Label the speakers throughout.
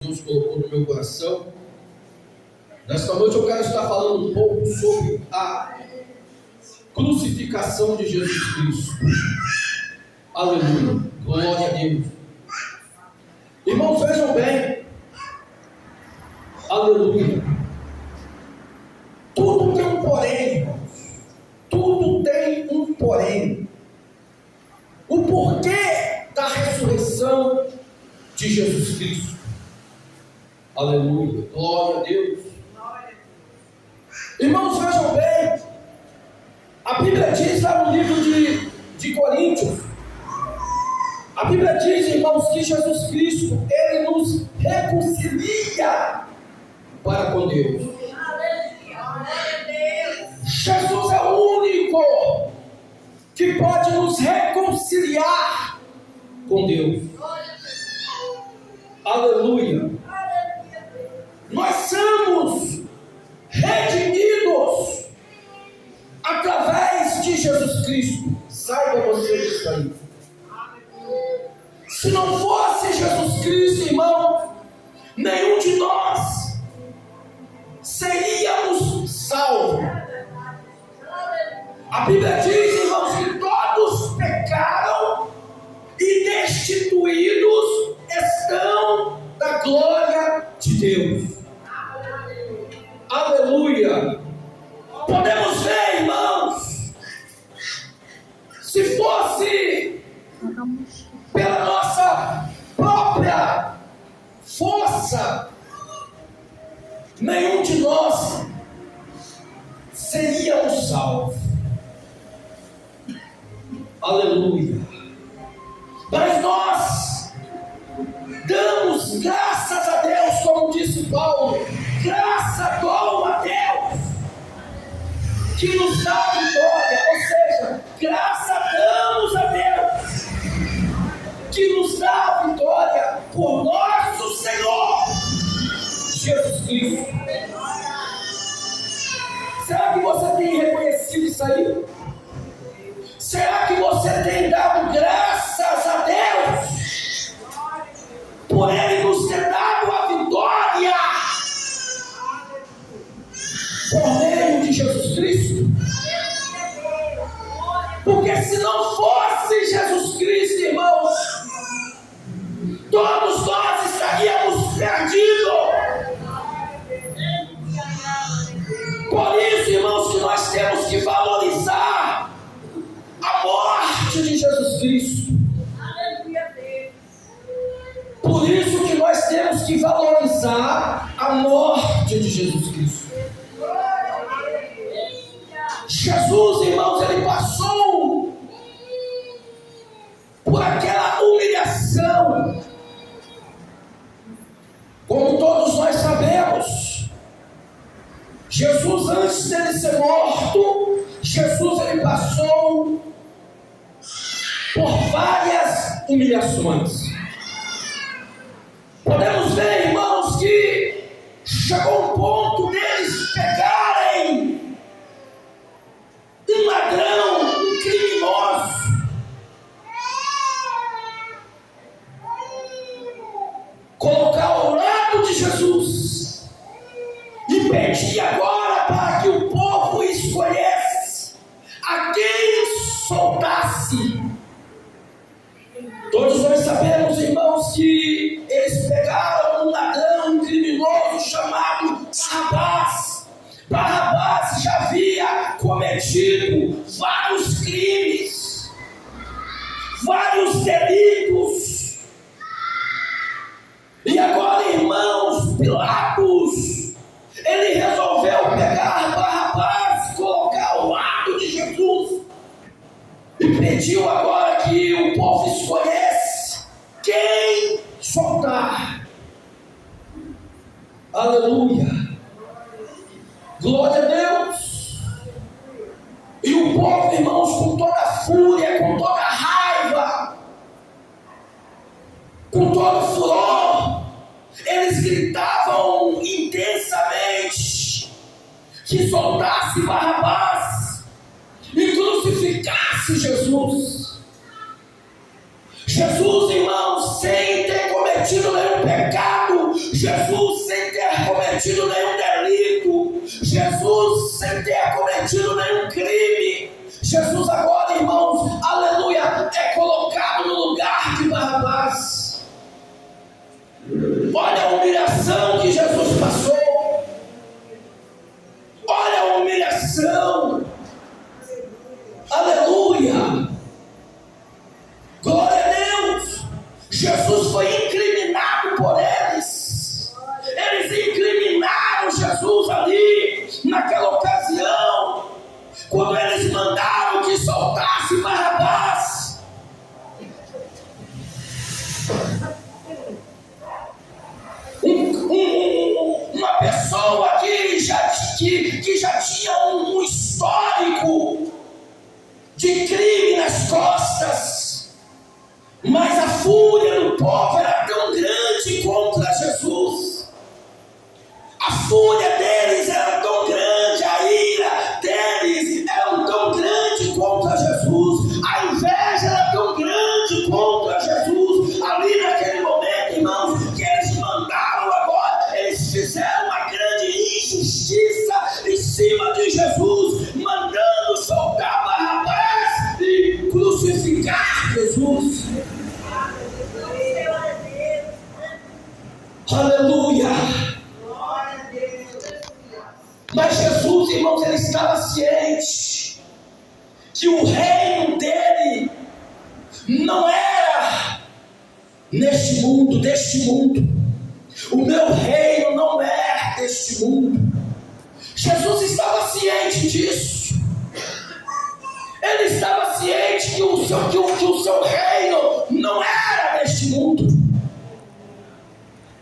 Speaker 1: Jesus colocou no meu coração. Nesta noite eu quero estar falando um pouco sobre a crucificação de Jesus Cristo. Aleluia, glória a Deus. Irmãos, vejam bem. Aleluia. Tudo tem um porém, irmãos. Tudo tem um porém. O porquê da ressurreição de Jesus Cristo. Aleluia, glória a Deus. Irmãos, vejam bem. A Bíblia diz lá no livro de Coríntios. A Bíblia diz, irmãos, que Jesus Cristo, Ele nos reconcilia para com Deus. Jesus é o único que pode nos reconciliar com Deus. Aleluia. Nós somos redimidos através de Jesus Cristo. Saiba você disso aí. Se não fosse Jesus Cristo, irmão, nenhum de nós seríamos salvos. A Bíblia diz, irmãos, que todos pecaram e destituídos estão da glória de Deus. Aleluia. Podemos ver, irmãos, se fosse pela nossa própria força, nenhum de nós seríamos salvos. Aleluia. Mas nós damos graças a Deus, como disse Paulo, graça dou a Deus que nos dá a vitória, ou seja, graça damos a Deus que nos dá a vitória por nosso Senhor Jesus Cristo. Será que você tem reconhecido isso aí? Será que você tem dado graças a Deus por Ele nos ter dado a vitória por meio de Jesus Cristo? Porque se não fosse Jesus Cristo, irmãos, todos nós estaríamos perdidos. Por isso, irmãos, que nós temos que valorizar a morte de Jesus Cristo. Por isso que nós temos que valorizar a morte de Jesus Cristo. Jesus, irmãos, Ele passou por aquela humilhação. Como todos nós sabemos, Jesus, antes dele ser morto, Jesus, Ele passou por várias humilhações. Podemos ver, irmãos, que chegou um ponto deles pegarem um ladrão, um criminoso, colocar ao lado de Jesus e pedir agora para que o povo escolhesse a quem soltasse. Todos nós sabemos, irmãos, que eles pegaram um ladrão, um criminoso chamado Barrabás. Barrabás já havia cometido vários crimes, vários delitos. E agora, irmãos, Pilatos, ele resolveu pegar Barrabás, colocar ao lado de Jesus e pediu agora que o povo escolhesse quem soltar. Aleluia. Glória a Deus. E o povo, irmãos, com toda a fúria, com toda a raiva, com todo o furor, eles gritavam intensamente que soltasse Barrabás e crucificasse Jesus. Jesus, irmãos, sem ter cometido nenhum pecado, Jesus sem ter cometido nenhum delito, Jesus sem ter cometido nenhum crime. Jesus agora, irmãos, aleluia, é colocado no lugar de Barrabás. Olha a humilhação que Jesus passou. Olha a humilhação. Aleluia. Glória a Deus. Jesus foi incriminado por eles. Eles incriminaram Jesus ali, naquela ocasião, quando eles mandaram que soltasse Barrabás. Uma pessoa que já tinha um histórico de crime nas costas, mas a fúria do povo era tão grande contra Jesus. A fúria deles era tão grande, a ira deles era tão grande contra Jesus, a inveja era tão grande contra Jesus. Ali naquele momento, irmãos, que eles mandaram agora, eles fizeram uma grande injustiça em cima de Jesus, mandando soltar Barrabás e crucificar Jesus. Aleluia. Mas Jesus, irmãos, ele estava ciente que o reino dele não era neste mundo, deste mundo. O meu reino não é deste mundo. Jesus estava ciente disso. Ele estava ciente que o seu reino não era deste mundo.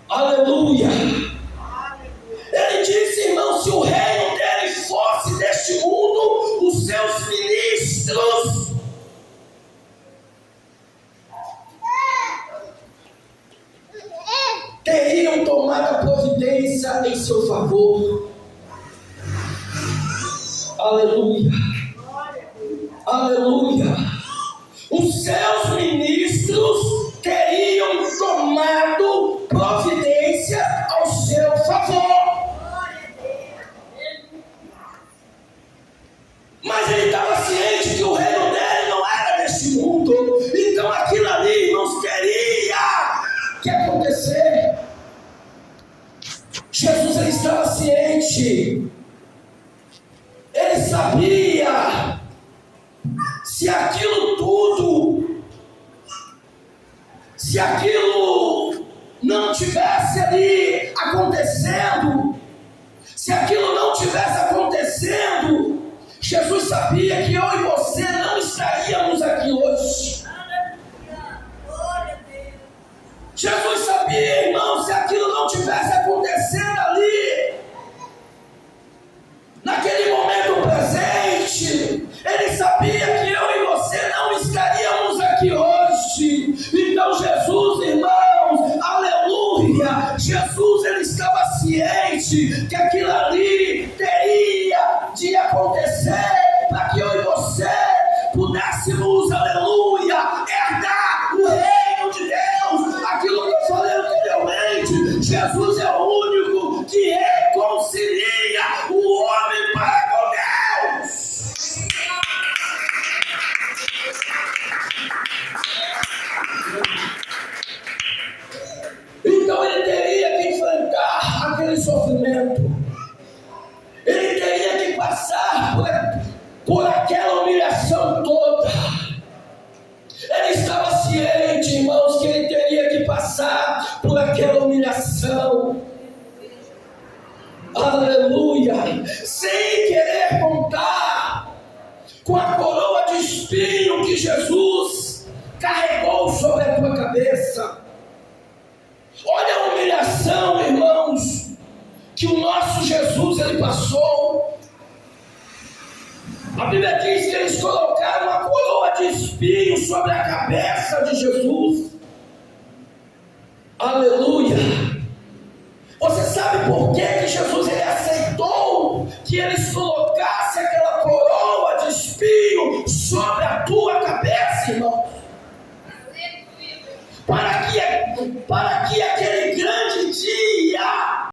Speaker 1: Aleluia. Ele disse, irmão, se o reino dele fosse deste mundo, os seus ministros teriam tomado a providência em seu favor. Aleluia. Aleluia. Os seus ministros teriam tomado providência ao seu favor. Mas ele estava ciente que o reino dele não era deste mundo. Então aquilo ali, irmãos, teria que acontecer. Jesus, ele estava ciente. Ele sabia se aquilo tudo, se aquilo não tivesse ali acontecendo, se aquilo não tivesse acontecendo, Jesus sabia que eu e você não estaríamos aqui hoje. Jesus sabia, irmão, se aquilo não tivesse acontecendo ali, naquele momento presente, ele sabia que eu e você não estaríamos aqui hoje. Então Jesus, irmãos, aleluia, Jesus, ele estava ciente que aquilo ali teria de acontecer para que eu e você pudéssemos, aleluia, herdar o reino de Deus. Aquilo que eu falei anteriormente, Jesus é o único que reconcilia o homem para com Deus. Então ele teria que enfrentar aquele sofrimento. Ele teria que passar por aquela humilhação toda. Ele estava ciente, irmãos, que ele teria que passar por aquela humilhação. Aleluia. Sem querer contar com a coroa de espinho que Jesus carregou sobre a tua cabeça. Olha a humilhação, irmãos, que o nosso Jesus ele passou. A Bíblia diz que eles colocaram uma coroa de espinho sobre a cabeça de Jesus. Aleluia. Você sabe por que Jesus ele aceitou que eles colocassem aquela coroa de espinho sobre a tua cabeça, irmão? Para que aquele